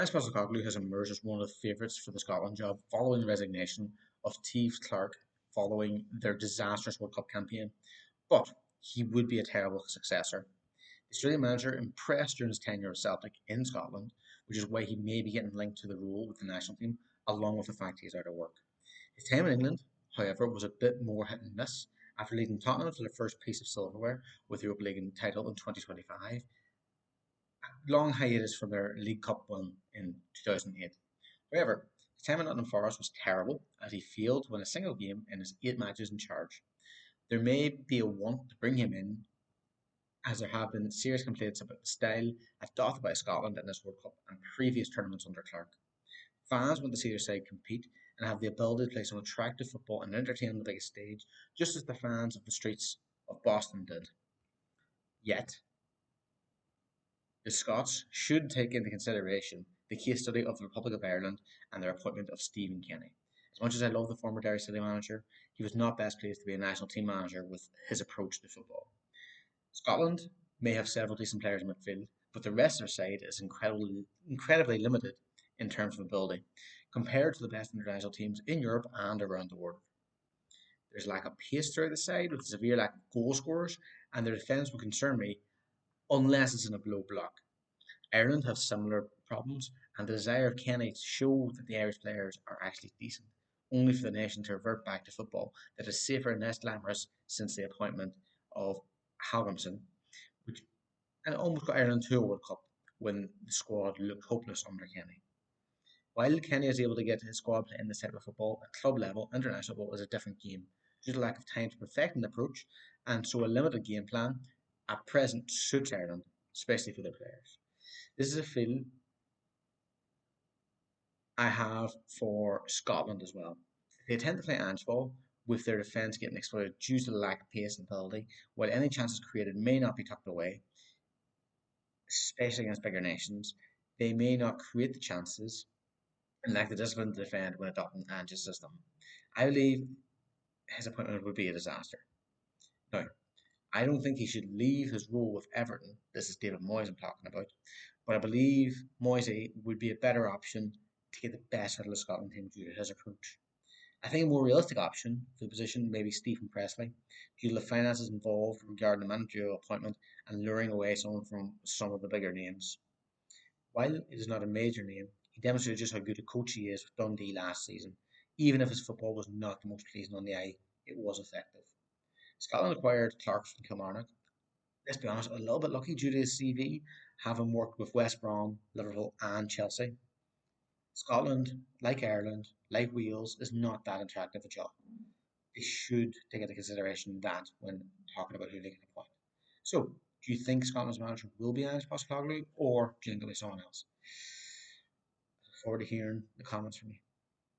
Ange Postecoglou has emerged as one of the favourites for the Scotland job following the resignation of Teves Clark following their disastrous World Cup campaign. But he would be a terrible successor. The Australian manager impressed during his tenure at Celtic in Scotland, which is why he may be getting linked to the role with the national team, along with the fact he is out of work. His time in England, however, was a bit more hit and miss. After leading Tottenham to their first piece of silverware with the Europa League title in 2025, long hiatus from their League Cup win in 2008. However, his time at Nottingham Forest was terrible as he failed to win a single game in his 8 matches in charge. There may be a want to bring him in as there have been serious complaints about the style adopted by Scotland in this World Cup and previous tournaments under Clark. Fans want to see their side compete and have the ability to play some attractive football and entertain on the biggest stage, just as the fans of the streets of Boston did. Yet, the Scots should take into consideration the case study of the Republic of Ireland and their appointment of Stephen Kenny. As much as I love the former Derry City manager, he was not best pleased to be a national team manager with his approach to football. Scotland may have several decent players in midfield, but the rest of their side is incredibly limited in terms of ability compared to the best international teams in Europe and around the world. There's lack of pace throughout the side with a severe lack of goal scorers, and their defence will concern me unless it's in a low block. Ireland have similar problems, and the desire of Kenny to show that the Irish players are actually decent, only for the nation to revert back to football that is safer and less glamorous since the appointment of Halgrimson, which and almost got Ireland to a World Cup when the squad looked hopeless under Kenny. While Kenny is able to get his squad playing this type of football at club level, international football is a different game due to lack of time to perfect an approach, and so a limited game plan at present suits Ireland, especially for their players. This is a feel I have for Scotland as well. They tend to play Ange ball with their defence getting exploited due to the lack of pace and ability, while any chances created may not be tucked away, especially against bigger nations. They may not create the chances and lack the discipline to defend when adopting Ange's system. I believe his appointment would be a disaster. Now, I don't think he should leave his role with Everton. This is David Moyes I'm talking about. But I believe Moyes would be a better option to get the best out of the Scotland team due to his approach. I think a more realistic option for the position may be Stephen Presley, due to the finances involved regarding the managerial appointment and luring away someone from some of the bigger names. While it is not a major name, he demonstrated just how good a coach he is with Dundee last season. Even if his football was not the most pleasing on the eye, it was effective. Scotland acquired Clark from Kilmarnock. Let's be honest, a little bit lucky due to his CV, having worked with West Brom, Liverpool, and Chelsea. Scotland, like Ireland, like Wales, is not that attractive a job. They should take into consideration that when talking about who they can appoint. So, do you think Scotland's manager will be Ange Postecoglou, or do you think it'll be someone else? I look forward to hearing the comments from you.